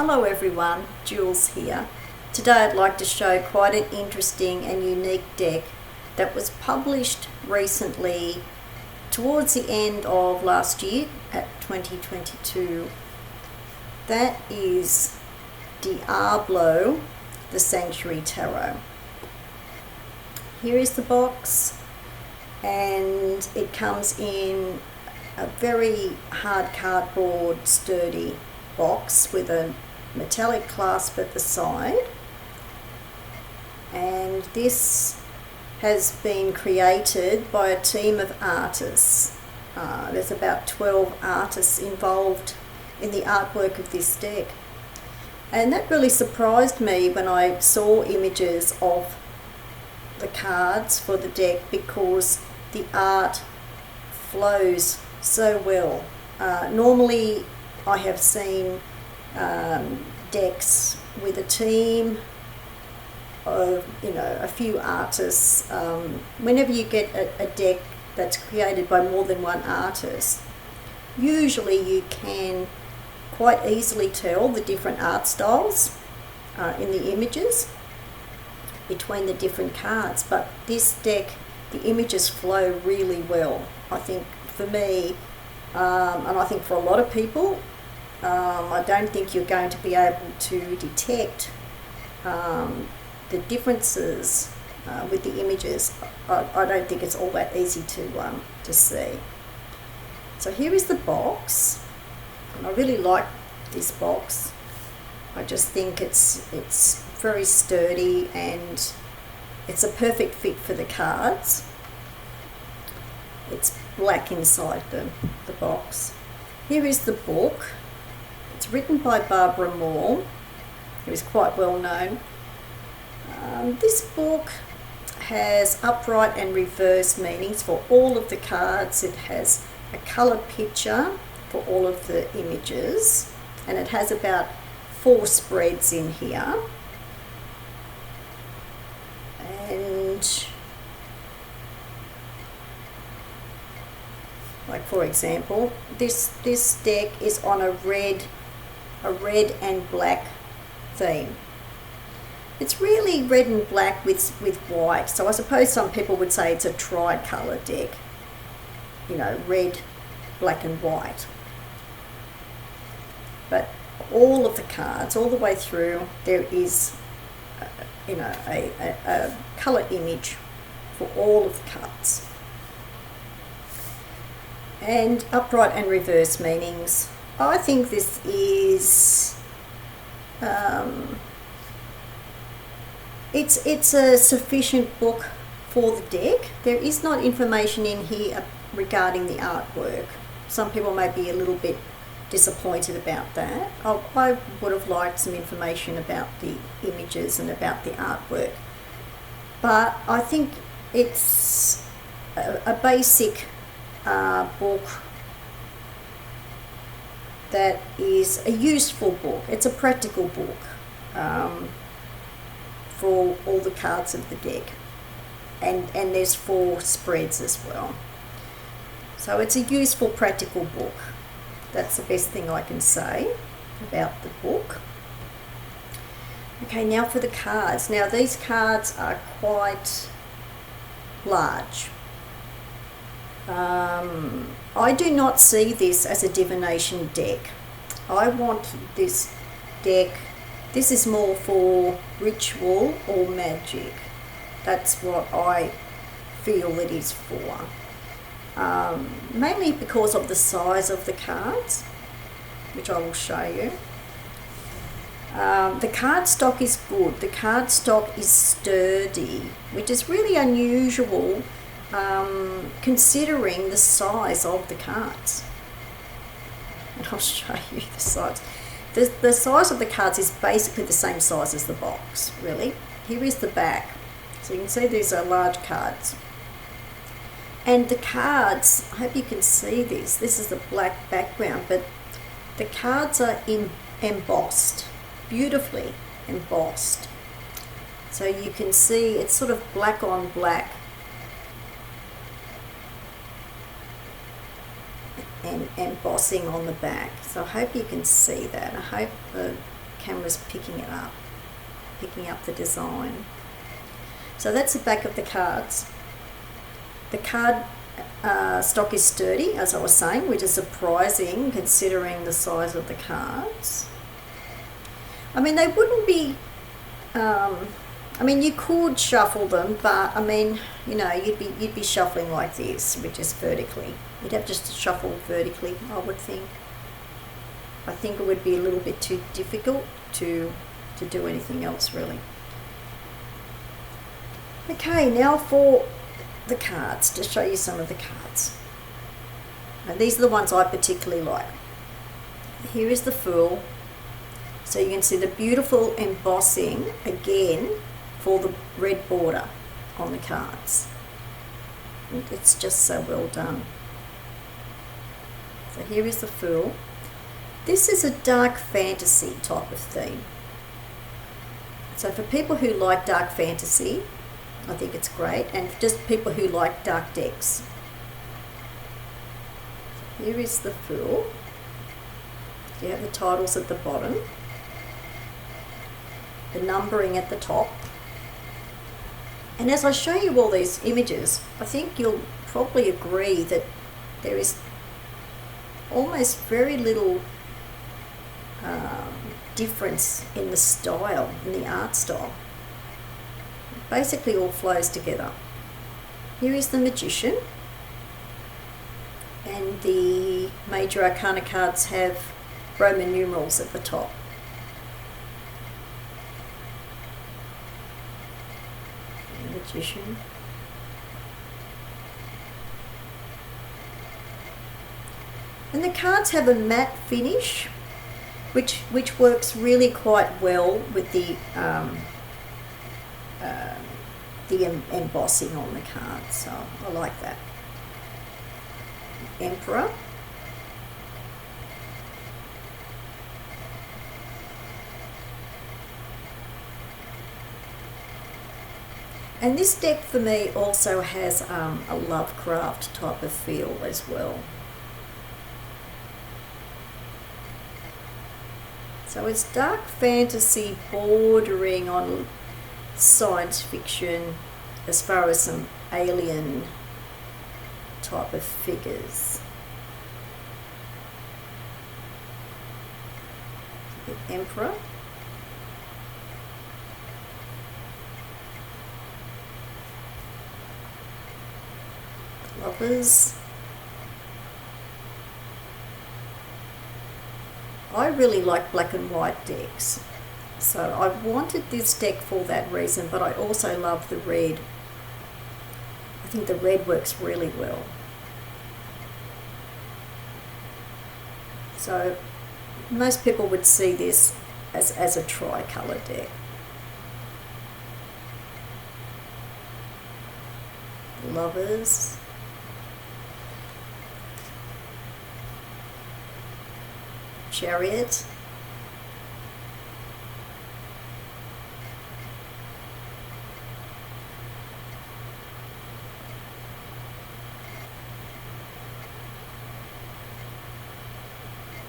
Hello everyone, Jules here. Today I'd like to show quite an interesting and unique deck that was published recently towards the end of last year at 2022. That is Diablo The Sanctuary Tarot. Here is the box, and it comes in a very hard cardboard sturdy box with a metallic clasp at the side, and this has been created by a team of artists. There's about 12 artists involved in the artwork of this deck, and that really surprised me when I saw images of the cards for the deck, because the art flows so well. Normally I have seen decks with a team of a few artists. Whenever you get a deck that's created by more than one artist, usually you can quite easily tell the different art styles in the images between the different cards. But this deck, the images flow really well. I think for me, and I think for a lot of people, I don't think you're going to be able to detect the differences with the images. I don't think it's all that easy to see. So here is the box, and I really like this box. I just think it's very sturdy and it's a perfect fit for the cards. It's black inside the box. Here is the book. It's written by Barbara Moore, who is quite well known. This book has upright and reverse meanings for all of the cards. It has a colour picture for all of the images, and it has about 4 spreads in here. And like, for example, this deck is on a red and black theme. It's really red and black with white, so I suppose some people would say it's a tricolour deck, red, black and white. But all of the cards, all the way through, there is a colour image for all of the cards. And upright and reverse meanings. I think this is it's a sufficient book for the deck. There is not information in here regarding the artwork. Some people may be a little bit disappointed about that. I would have liked some information about the images and about the artwork, but I think it's a basic book that is a useful book. It's a practical book for all the cards of the deck, and there's 4 spreads as well. So it's a useful, practical book. That's the best thing I can say about the book. Okay, now for the cards. Now these cards are quite large. I do not see this as a divination deck. I want this deck, this is more for ritual or magic. That's what I feel it is for. Mainly because of the size of the cards, which I will show you. The cardstock is good. The cardstock is sturdy, which is really unusual considering the size of the cards. And I'll show you the size. The size of the cards is basically the same size as the box, really. Here is the back. So you can see these are large cards. And the cards, I hope you can see this. This is the black background, but the cards are embossed, beautifully embossed. So you can see it's sort of black on black. And embossing on the back. So I hope you can see that. I hope the camera's picking up the design. So that's the back of the cards. The card stock is sturdy, as I was saying, which is surprising considering the size of the cards. I mean, they wouldn't be, I mean, you could shuffle them, but I mean, you know, you'd be shuffling like this, which is vertically. You'd have just to shuffle vertically, I would think. I think it would be a little bit too difficult to do anything else, really. Okay, now for the cards, to show you some of the cards. And these are the ones I particularly like. Here is the Fool. So you can see the beautiful embossing again for the red border on the cards. It's just so well done. So here is the Fool. This is a dark fantasy type of theme. So for people who like dark fantasy, I think it's great, and just people who like dark decks. Here is the Fool. You have the titles at the bottom, the numbering at the top. And as I show you all these images, I think you'll probably agree that there is almost very little difference in the style, in the art style. It basically all flows together. Here is the Magician, and the major arcana cards have Roman numerals at the top. Magician. And the cards have a matte finish, which works really quite well with the embossing on the card. So I like that. Emperor. And this deck for me also has a Lovecraft type of feel as well. So it's dark fantasy bordering on science fiction as far as some alien type of figures. The Emperor. Lovers. I really like black and white decks, so I wanted this deck for that reason, but I also love the red. I think the red works really well. So most people would see this as a tricolour deck. Lovers. Chariot.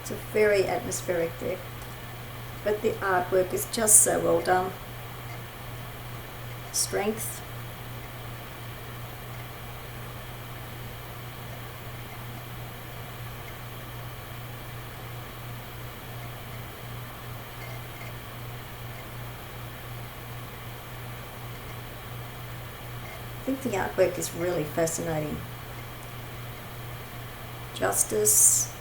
It's a very atmospheric deck, but the artwork is just so well done. Strength. I think the artwork is really fascinating. Justice.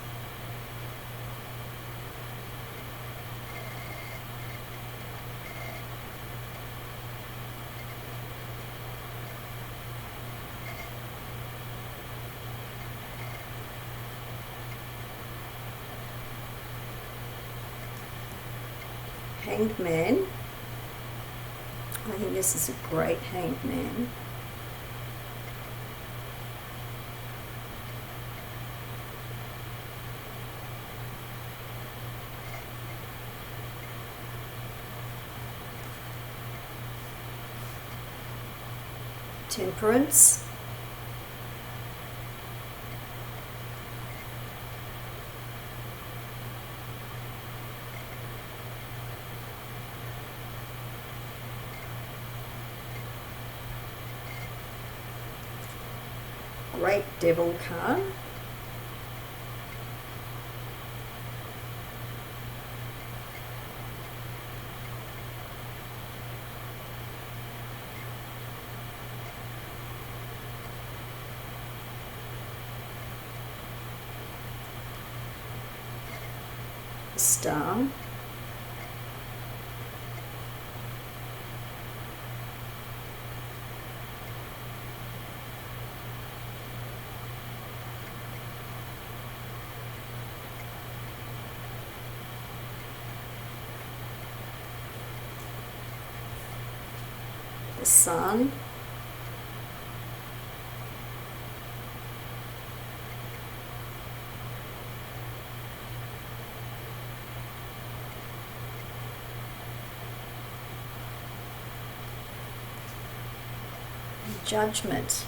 Hanged Man. I think this is a great Hanged Man. Temperance. great Devil card. The Star. The Sun. Judgment.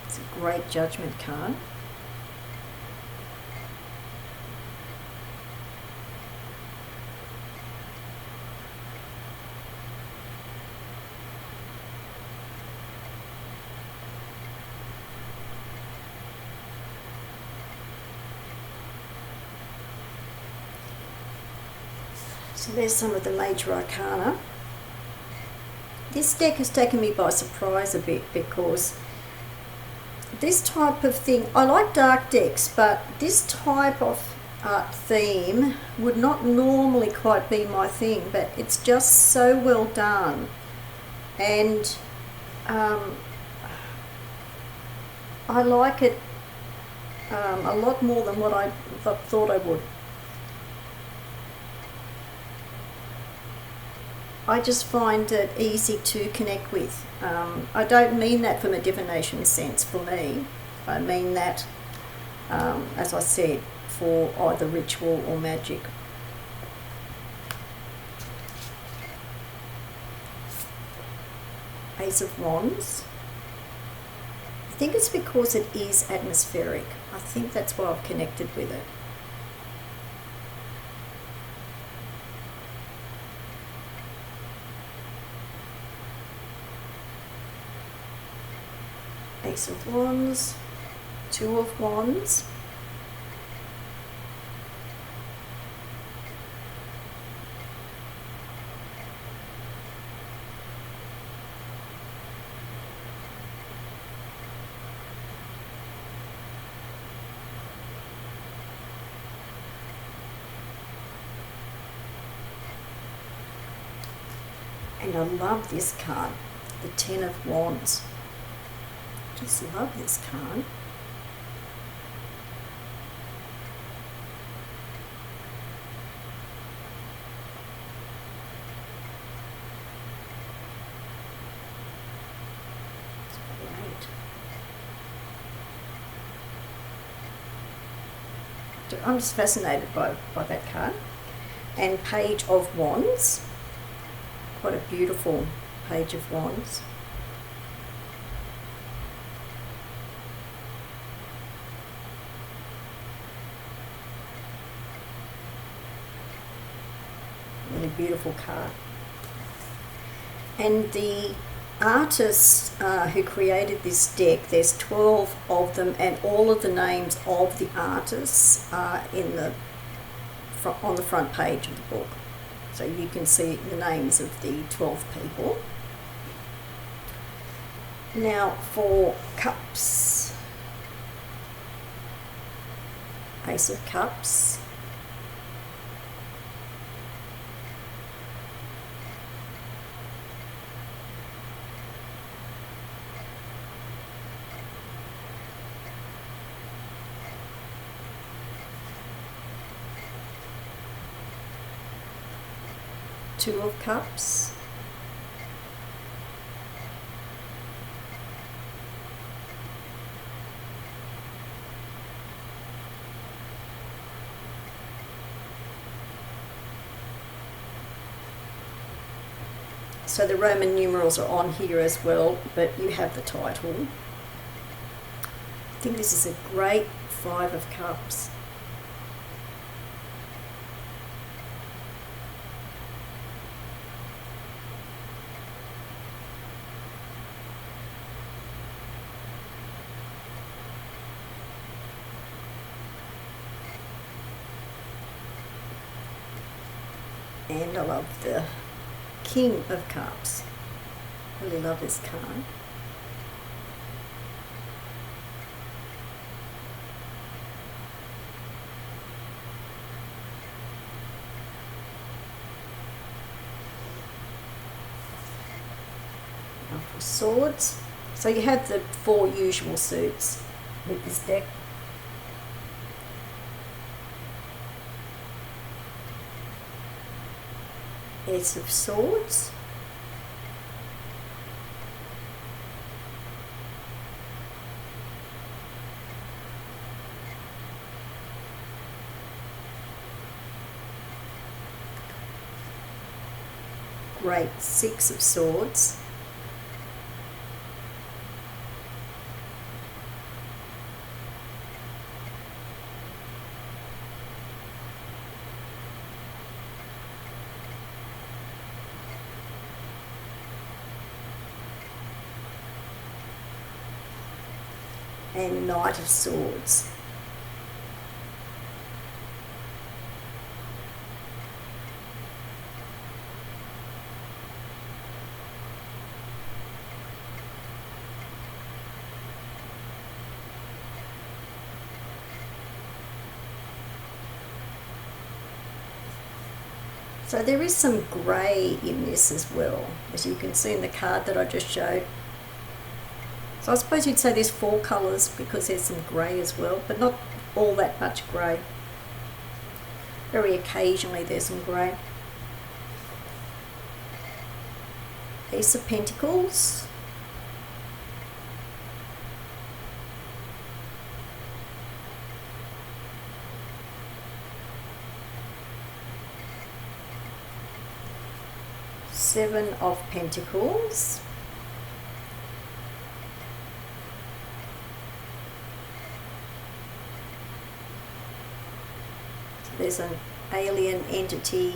It's a great Judgment card. So there's some of the major arcana. This deck has taken me by surprise a bit because this type of thing, I like dark decks, but this type of art theme would not normally quite be my thing, but it's just so well done. And I like it a lot more than what I thought I would. I just find it easy to connect with. I don't mean that from a divination sense for me. I mean that, as I said, for either ritual or magic. Ace of Wands. I think it's because it is atmospheric. I think that's why I've connected with it. Ace of Wands, Two of Wands, and I love this card, the Ten of Wands. Just love this card. It's great. I'm just fascinated by that card. And Page of Wands. Quite a beautiful Page of Wands. Really beautiful card. And the artists who created this deck, there's 12 of them, and all of the names of the artists are on the front page of the book. So you can see the names of the 12 people. Now for Cups. Ace of Cups. Two of Cups. So the Roman numerals are on here as well, but you have the title. I think this is a great Five of Cups. And I love the King of Cups. Really love this card. Now for Swords. So you have the 4 usual suits with this deck. Ace of Swords. Great 6 of Swords. And Knight of Swords. So there is some grey in this as well, as you can see in the card that I just showed. So I suppose you'd say there's 4 colours because there's some grey as well, but not all that much grey. Very occasionally there's some grey. Ace of Pentacles. Seven of Pentacles. So there's an alien entity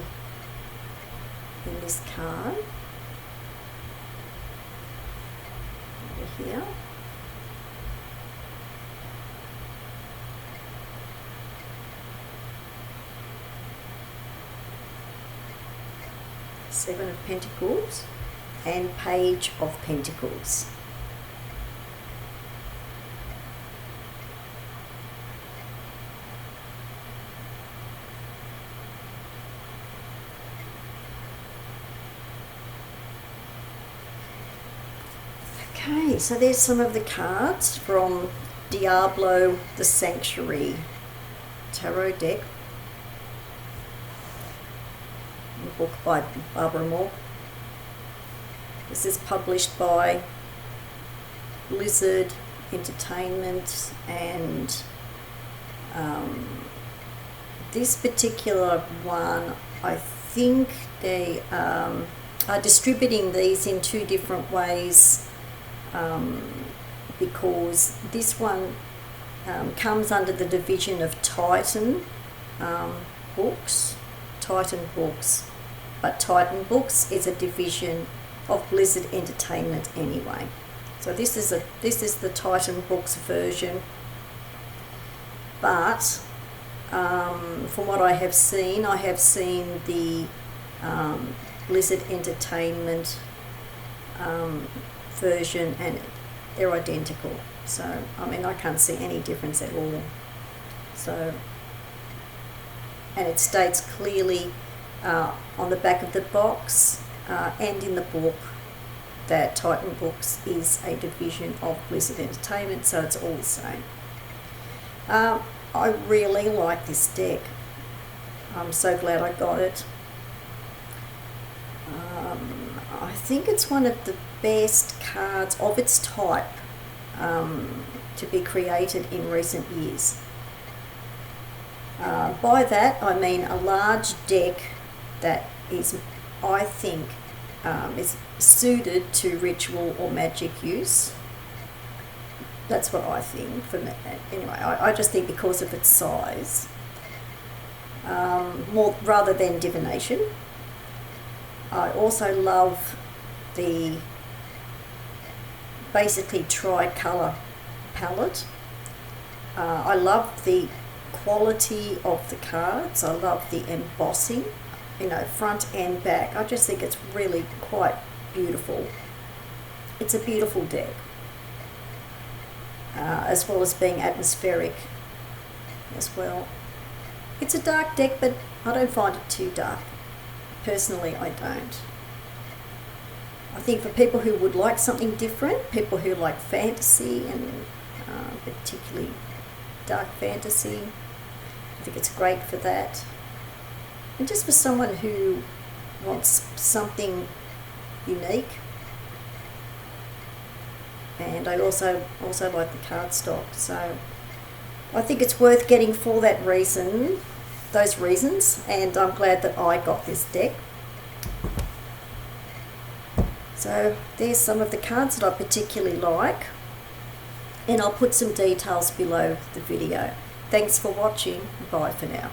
in this card. Over here. Seven of Pentacles and Page of Pentacles. Okay, so there's some of the cards from Diablo The Sanctuary Tarot deck. A book by Barbara Moore. This is published by Blizzard Entertainment, and this particular one, I think they are distributing these in 2 different ways, because this one comes under the division of Titan Books. But Titan Books is a division of Blizzard Entertainment anyway. So this is the Titan Books version. But from what I have seen the Blizzard Entertainment version, and they're identical. So I mean, I can't see any difference at all. So, and it states clearly on the back of the box and in the book that Titan Books is a division of Blizzard Entertainment, so it's all the same. I really like this deck. I'm so glad I got it. I think it's one of the best cards of its type to be created in recent years. By that I mean a large deck that is, I think, is suited to ritual or magic use. That's what I think. For me, anyway, I just think because of its size, more rather than divination. I also love the basically tricolour palette. I love the quality of the cards. I love the embossing. you know, front and back. I just think it's really quite beautiful. It's a beautiful deck, as well as being atmospheric as well. It's a dark deck, but I don't find it too dark. Personally, I don't. I think for people who would like something different, people who like fantasy and particularly dark fantasy, I think it's great for that. And just for someone who wants something unique. And I also like the cardstock, so I think it's worth getting for that reason, those reasons, and I'm glad that I got this deck. So there's some of the cards that I particularly like, and I'll put some details below the video. Thanks for watching. Bye for now.